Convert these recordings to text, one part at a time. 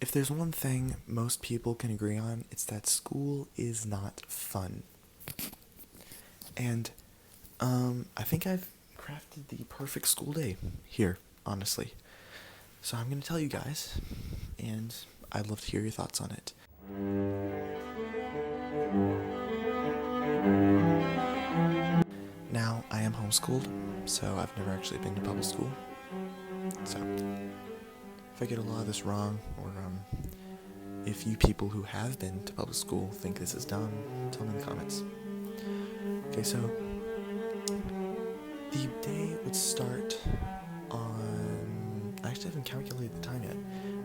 If there's one thing most people can agree on, it's that school is not fun. And I think I've crafted the perfect school day here, honestly. So I'm going to tell you guys, and I'd love to hear your thoughts on it. Now, I am homeschooled, so I've never actually been to public school. So, if I get a lot of this wrong, or if you people who have been to public school think this is dumb, tell me in the comments. Okay, so the day would start on... I actually haven't calculated the time yet.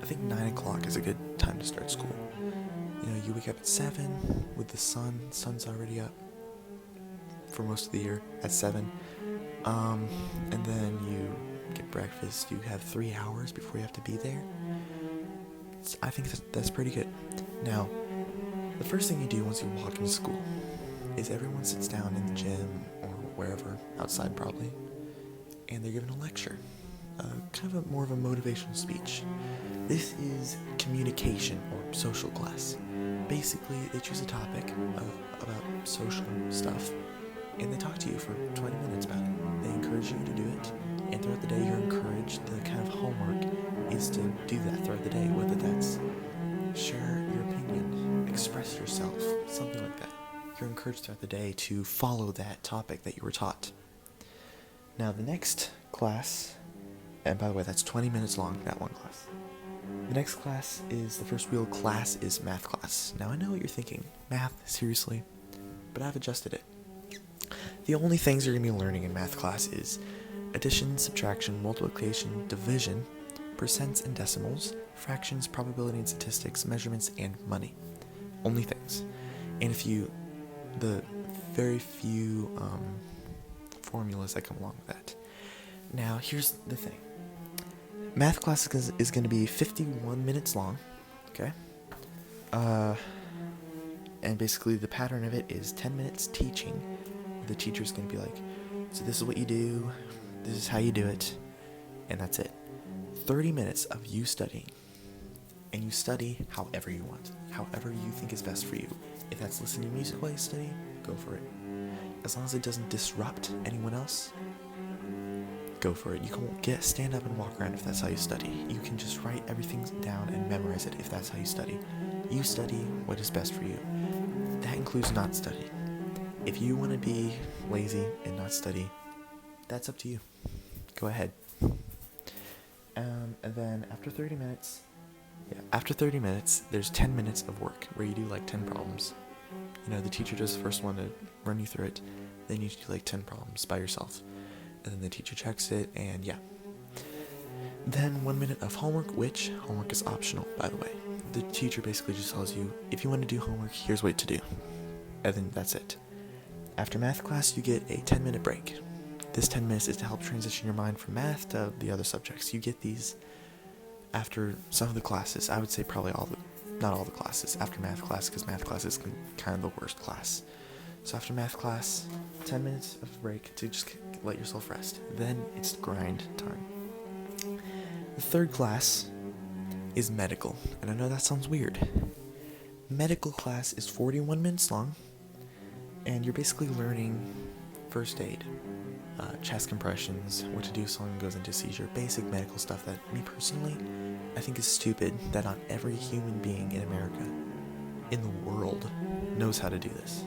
I think 9 o'clock is a good time to start school. You know, you wake up at 7 with the sun's already up for most of the year at 7. And then you get breakfast. You have 3 hours before you have to be there. I think that's pretty good. Now, the first thing you do once you walk into school is everyone sits down in the gym or wherever, outside probably, and they're given a lecture. Kind of more of a motivational speech. This is communication or social class. Basically, they choose a topic about social stuff, and they talk to you for 20 minutes about it. They encourage you to do it, and throughout the day you're encouraged. The kind of homework is to do that throughout the day, whether that's share your opinion, express yourself, something like that. You're encouraged throughout the day to follow that topic that you were taught. Now the next class, and by the way that's 20 minutes long, that one class. The next class is, the first real class is math class. Now I know what you're thinking, math, seriously? But I've adjusted it. The only things you're going to be learning in math class is addition, subtraction, multiplication, division, percents and decimals, fractions, probability and statistics, measurements, and money. Only things. And the very few formulas that come along with that. Now, here's the thing. Math class is going to be 51 minutes long, okay? And basically the pattern of it is 10 minutes teaching. The teacher's going to be like, so this is what you do, this is how you do it, and that's it. 30 minutes of you studying. And you study however you want, however you think is best for you. If that's listening to music while you study, go for it. As long as it doesn't disrupt anyone else, go for it. You can stand up and walk around if that's how you study. You can just write everything down and memorize it if that's how you study. You study what is best for you. That includes not studying. If you want to be lazy and not study, that's up to you. Go ahead. And then after 30 minutes, there's 10 minutes of work where you do like 10 problems. You know, the teacher does the first one to run you through it. Then you do like 10 problems by yourself. And then the teacher checks it, and yeah. Then 1 minute of homework, which homework is optional, by the way. The teacher basically just tells you, if you want to do homework, here's what to do. And then that's it. After math class, you get a 10-minute break. This 10 minutes is to help transition your mind from math to the other subjects. You get these after some of the classes. I would say probably not all the classes, after math class, because math class is kind of the worst class. So after math class, 10 minutes of break to just let yourself rest. Then it's grind time. The third class is medical, and I know that sounds weird. Medical class is 41 minutes long, and you're basically learning first aid, chest compressions, what to do if someone goes into seizure, basic medical stuff that me personally, I think is stupid that not every human being in America, in the world, knows how to do this.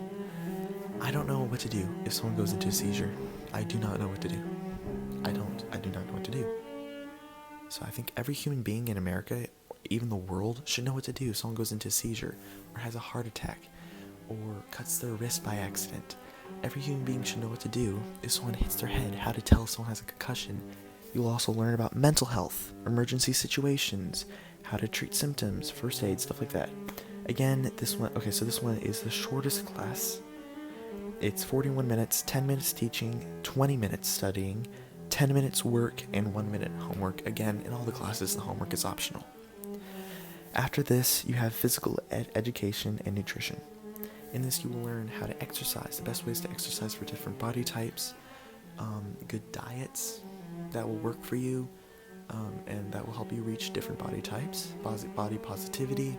I don't know what to do if someone goes into a seizure. I do not know what to do. I do not know what to do. So I think every human being in America, even the world, should know what to do if someone goes into a seizure, or has a heart attack, or cuts their wrist by accident. Every human being should know what to do if someone hits their head, how to tell if someone has a concussion. You'll also learn about mental health, emergency situations, how to treat symptoms, first aid, stuff like that. Again, this one is the shortest class. It's 41 minutes, 10 minutes teaching, 20 minutes studying, 10 minutes work, and 1 minute homework. Again, in all the classes, the homework is optional. After this, you have physical education and nutrition. In this, you will learn how to exercise, the best ways to exercise for different body types, good diets that will work for you, and that will help you reach different body types, body positivity,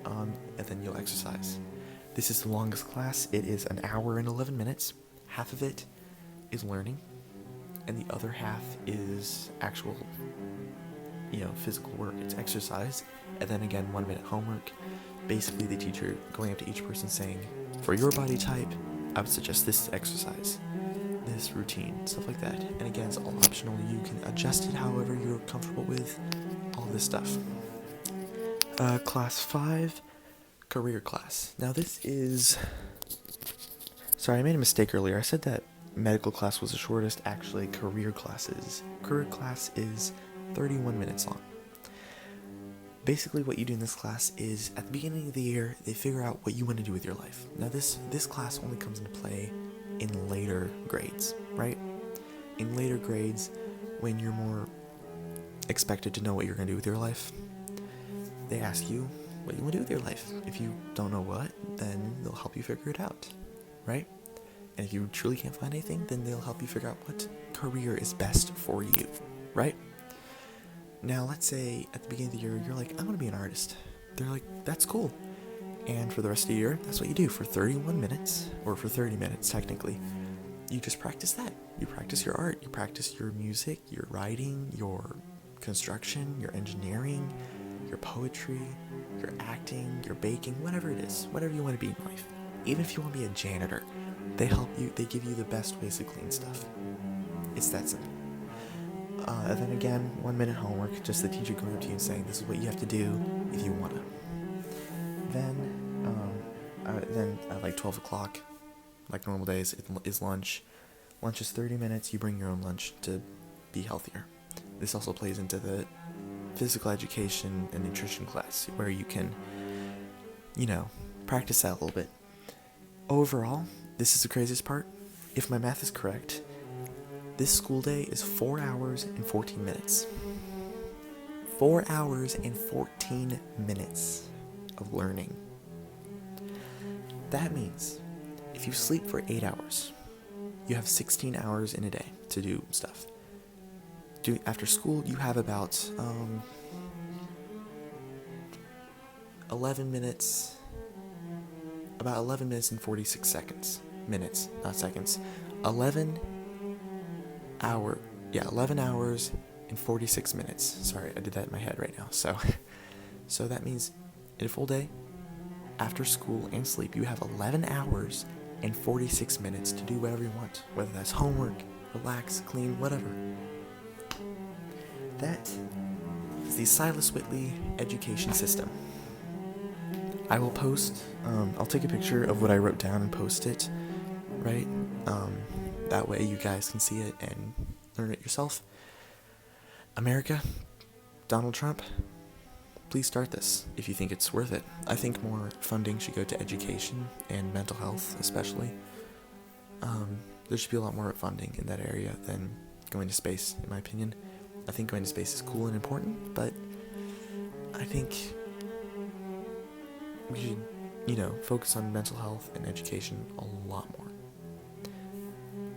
and then you'll exercise. This is the longest class. It is an hour and 11 minutes. Half of it is learning, and the other half is actual, physical work. It's exercise, and then again, 1 minute homework. Basically, the teacher going up to each person saying, for your body type, I would suggest this exercise, this routine, stuff like that. And again, it's all optional. You can adjust it however you're comfortable with, all this stuff. Class 5, career class. Now this is... Sorry, I made a mistake earlier. I said that medical class was the shortest. Actually, career class is 31 minutes long. Basically, what you do in this class is, at the beginning of the year, they figure out what you want to do with your life. Now, this class only comes into play in later grades, right? In later grades, when you're more expected to know what you're going to do with your life, they ask you what you want to do with your life. If you don't know what, then they'll help you figure it out, right? And if you truly can't find anything, then they'll help you figure out what career is best for you, right? Now, let's say at the beginning of the year, you're like, I want to be an artist. They're like, that's cool. And for the rest of the year, that's what you do for 31 minutes, or for 30 minutes, technically. You just practice that. You practice your art. You practice your music, your writing, your construction, your engineering, your poetry, your acting, your baking, whatever it is, whatever you want to be in life. Even if you want to be a janitor, they help you, they give you the best ways to clean stuff. It's that simple. And then again, 1 minute homework, just the teacher going up to you and saying, this is what you have to do if you want to. Then at like 12 o'clock, like normal days, is lunch. Lunch is 30 minutes. You bring your own lunch to be healthier. This also plays into the physical education and nutrition class, where you can, practice that a little bit. Overall, this is the craziest part. If my math is correct, this school day is 4 hours and 14 minutes. 4 hours and 14 minutes of learning. That means if you sleep for 8 hours, you have 16 hours in a day to do stuff. After school, you have about 11 minutes and 46 seconds. Minutes, not seconds. 11 hours and 46 minutes. Sorry, I did that in my head right now. So that means in a full day, after school and sleep, you have 11 hours and 46 minutes to do whatever you want, whether that's homework, relax, clean, whatever. That is the Silas Whitley education system. I will post, I'll take a picture of what I wrote down and post it, right? That way you guys can see it and learn it yourself. America, Donald Trump, please start this if you think it's worth it. I think more funding should go to education and mental health, especially. There should be a lot more funding in that area than going to space, in my opinion. I think going to space is cool and important, but I think we should, focus on mental health and education a lot more.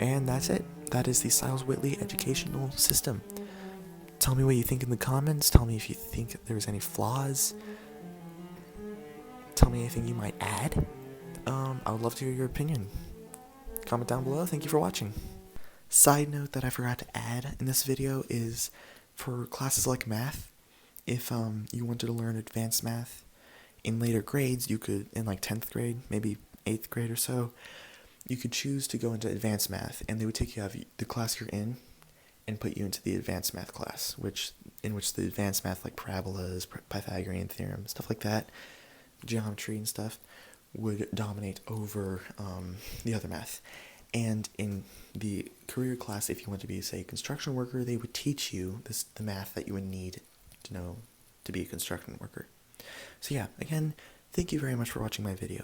And that's it. That is the Silas Whitley educational system. Tell me what you think in the comments. Tell me if you think there's any flaws. Tell me anything you might add. I would love to hear your opinion. Comment down below. Thank you for watching. Side note that I forgot to add in this video is for classes like math, if you wanted to learn advanced math in later grades, you could, in like 10th grade, maybe 8th grade or so, you could choose to go into advanced math, and they would take you out of the class you're in and put you into the advanced math class, in which the advanced math like parabolas, Pythagorean theorem, stuff like that, geometry and stuff, would dominate over the other math. And in the career class, if you want to be, say, a construction worker, they would teach you the math that you would need to know to be a construction worker. So yeah, again, thank you very much for watching my video.